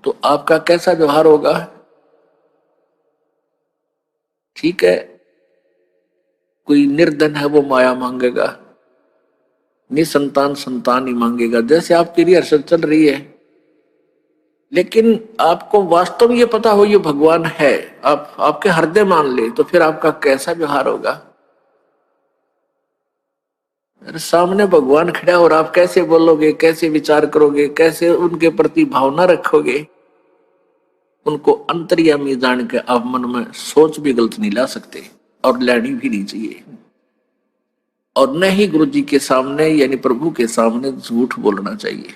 तो आपका कैसा व्यवहार होगा? ठीक है, कोई निर्धन है वो माया मांगेगा, निसंतान संतान ही मांगेगा, जैसे आपकी रिहर्सल चल रही है। लेकिन आपको वास्तव में ये पता हो ये भगवान है, आप आपके हृदय मान ले, तो फिर आपका कैसा व्यवहार होगा? अरे सामने भगवान खड़ा और आप कैसे बोलोगे, कैसे विचार करोगे, कैसे उनके प्रति भावना रखोगे? उनको अंतर्यामी जान के आप मन में सोच भी गलत नहीं ला सकते और लेनी भी नहीं चाहिए। और न ही गुरु जी के सामने यानी प्रभु के सामने झूठ बोलना चाहिए,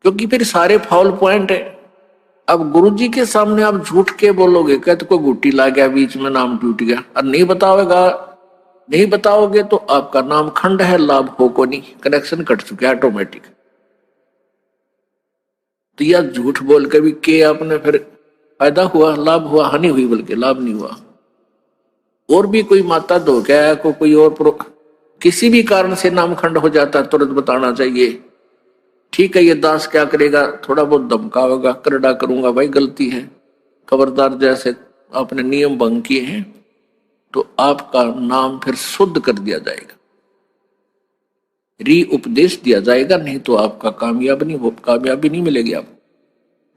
क्योंकि फिर सारे फाउल पॉइंट है। अब गुरु जी के सामने आप झूठ के बोलोगे, कहते को घुट्टी ला गया बीच में, नाम टूट गया, और नहीं बताओगा, नहीं बताओगे तो आपका नाम खंड है, लाभ हो को नहीं, कनेक्शन कट चुका है ऑटोमेटिक। तो यह झूठ बोल के भी के आपने फिर फायदा हुआ, लाभ हुआ, हानि हुई, बल्कि लाभ नहीं हुआ। और भी कोई माता धो गया को कोई और किसी भी कारण से नाम खंड हो जाता है, तुरंत बताना चाहिए। ठीक है, ये दास क्या करेगा, थोड़ा बहुत धमकावेगा, करड़ा करूंगा, भाई गलती है, खबरदार, जैसे आपने नियम भंग किए हैं, तो आपका नाम फिर शुद्ध कर दिया जाएगा, री उपदेश दिया जाएगा, नहीं तो आपका कामयाबी नहीं मिलेगी आपको।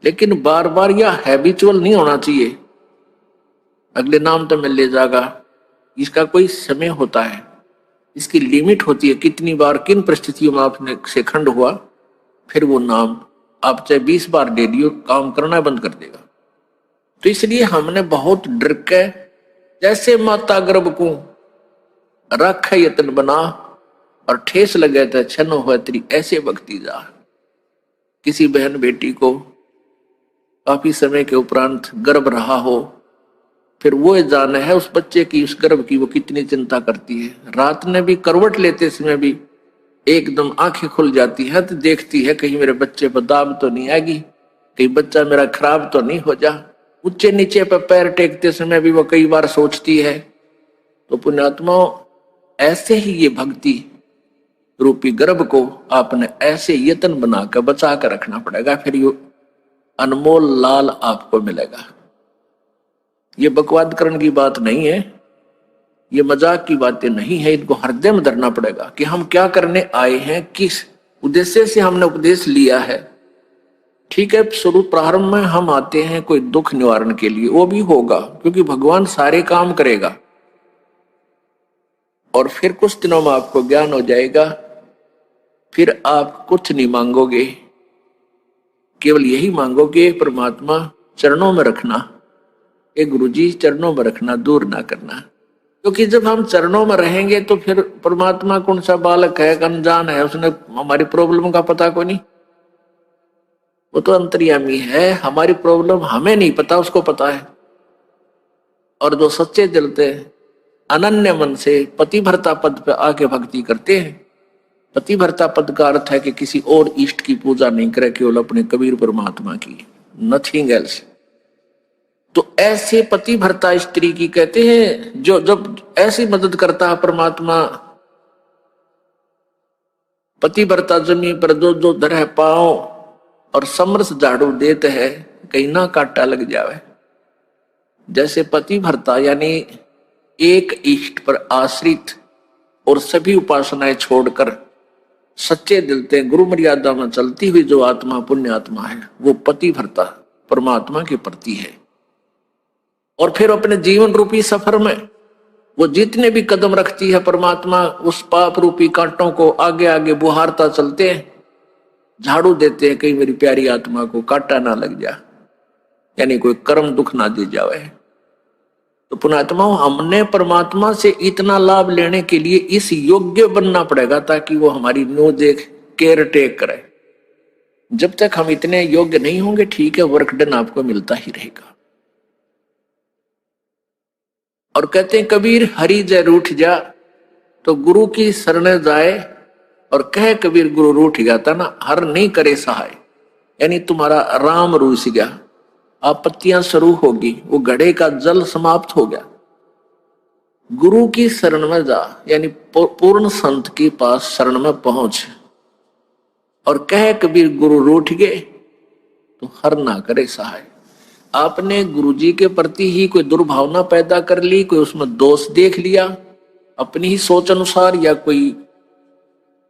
लेकिन बार बार यह हैबिचुअल नहीं होना चाहिए, अगले नाम तो मिल ले जाएगा, इसका कोई समय होता है, इसकी लिमिट होती है, कितनी बार किन परिस्थितियों में आपने से खंड हुआ, फिर वो नाम आप चाहे 20 बार दे दियो, काम करना बंद कर देगा। तो इसलिए हमने बहुत डर के, जैसे माता गर्भ को रख यत्न बना और ठेस लगे तो छन हो तेरी ऐसे भक्ति जा। किसी बहन बेटी को काफी समय के उपरांत गर्भ रहा हो, फिर वो जाने है उस बच्चे की, उस गर्भ की वो कितनी चिंता करती है। रात में भी करवट लेते समय भी एकदम आंखें खुल जाती है, तो देखती है कहीं मेरे बच्चे पर दाब तो नहीं आएगी, कहीं बच्चा मेरा खराब तो नहीं हो जा। ऊंचे नीचे पर पैर टेकते समय भी वो कई बार सोचती है। तो पुण्यात्माओं, ऐसे ही ये भक्ति रूपी गर्भ को आपने ऐसे यत्न बनाकर बचा कर रखना पड़ेगा, फिर ये अनमोल लाल आपको मिलेगा। ये बकवादकरण की बात नहीं है, ये मजाक की बातें नहीं है, इनको हृदय में धरना पड़ेगा कि हम क्या करने आए हैं, किस उद्देश्य से हमने उपदेश लिया है। ठीक है, शुरू प्रारंभ में हम आते हैं कोई दुख निवारण के लिए, वो भी होगा, क्योंकि भगवान सारे काम करेगा, और फिर कुछ दिनों में आपको ज्ञान हो जाएगा, फिर आप कुछ नहीं मांगोगे, केवल यही मांगोगे परमात्मा चरणों में रखना, एक गुरुजी चरणों में रखना, दूर ना करना। क्योंकि जब हम चरणों में रहेंगे तो फिर परमात्मा कौन सा बालक है, अनजान है, उसने हमारी प्रॉब्लम का पता कोई नहीं, वो तो अंतर्यामी है, हमारी प्रॉब्लम हमें नहीं पता, उसको पता है। और जो सच्चे दिल से अनन्य मन से पतिभरता पद पे आके भक्ति करते हैं, पतिभरता पद का अर्थ है कि किसी और इष्ट की पूजा नहीं करे, केवल अपने कबीर परमात्मा की, नथिंग एल्स। तो ऐसे पतिभरता स्त्री की कहते हैं, जो जब ऐसी मदद करता है परमात्मा, पतिभरता जमीन पर जो जो धरे पाओ और समरस झाड़ू देते हैं, कहीं ना काटा लग जावे। जैसे पतिभरता यानी एक इष्ट पर आश्रित और सभी उपासनाएं छोड़कर सच्चे दिल से गुरु मर्यादा में चलती हुई जो आत्मा पुण्य आत्मा है, वो पतिभरता परमात्मा के प्रति है। और फिर अपने जीवन रूपी सफर में वो जितने भी कदम रखती है, परमात्मा उस पाप रूपी कांटों को आगे आगे बुहारता चलते हैं, झाड़ू देते हैं, कहीं मेरी प्यारी आत्मा को कांटा ना लग जा, यानी कोई कर्म दुख ना दे जावे। तो पुण्यात्माओं, हमने परमात्मा से इतना लाभ लेने के लिए इस योग्य बनना पड़ेगा, ताकि वो हमारी नो देख केयर टेक करे। जब तक हम इतने योग्य नहीं होंगे, ठीक है, वर्क डन आपको मिलता ही रहेगा। और कहते हैं कबीर हरि जय रूठ जा, तो गुरु की शरण जाए और कहे कबीर गुरु रूठ गया था ना, हर नहीं करे सहाय, यानी तुम्हारा राम रूस गया, आपत्तियां शुरू होगी, वो घड़े का जल समाप्त हो गया। गुरु की शरण में जा, यानी पूर्ण संत के पास शरण में पहुंच और कहे कबीर गुरु रूठ गए, तो हर ना करे सहाय। आपने गुरुजी के प्रति ही कोई दुर्भावना पैदा कर ली, कोई उसमें दोष देख लिया अपनी ही सोच अनुसार, या कोई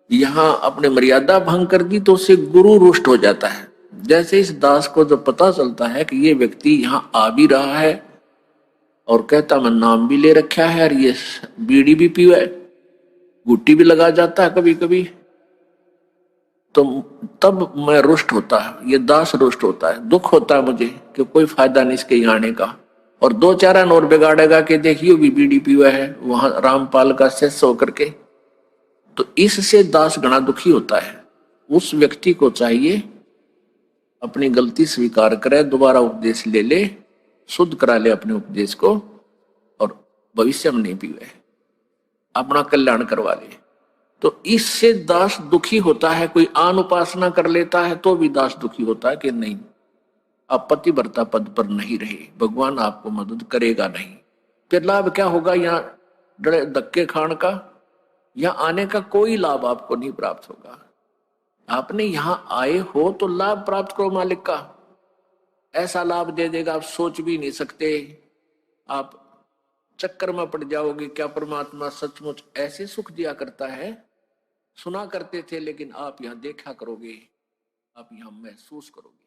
यहां अपने मर्यादा भंग कर दी, तो उससे गुरु रुष्ट हो जाता है। जैसे इस दास को जब पता चलता है कि ये व्यक्ति यहां आ भी रहा है और कहता मैं नाम भी ले रखा है और ये बीड़ी भी पीवा है, गुट्टी भी लगा जाता है कभी कभी, तो तब मैं रुष्ट होता है, ये दास रुष्ट होता है, दुख होता है मुझे कि कोई फायदा नहीं इसके यहाँ आने का। और दो चार और बिगाड़ेगा कि देखिए भी बीड़ी पीवा है वहां रामपाल का शिष्य होकर के, तो इससे दास गणा दुखी होता है। उस व्यक्ति को चाहिए अपनी गलती स्वीकार करे, दोबारा उपदेश ले ले, शुद्ध करा ले अपने उपदेश को, और भविष्य में नहीं पीवे, अपना कल्याण करवा ले। तो इससे दास दुखी होता है। कोई आन उपासना कर लेता है तो भी दास दुखी होता है कि नहीं, आप पतिव्रता पद पर नहीं रहे, भगवान आपको मदद करेगा नहीं, फिर लाभ क्या होगा यहाँ डरे धक्के खान का, यहाँ आने का कोई लाभ आपको नहीं प्राप्त होगा। आपने यहां आए हो तो लाभ प्राप्त करो मालिक का, ऐसा लाभ दे देगा आप सोच भी नहीं सकते। आप चक्कर में पड़ जाओगे, क्या परमात्मा सचमुच ऐसे सुख दिया करता है, सुना करते थे, लेकिन आप यहां देखा करोगे, आप यहां महसूस करोगे।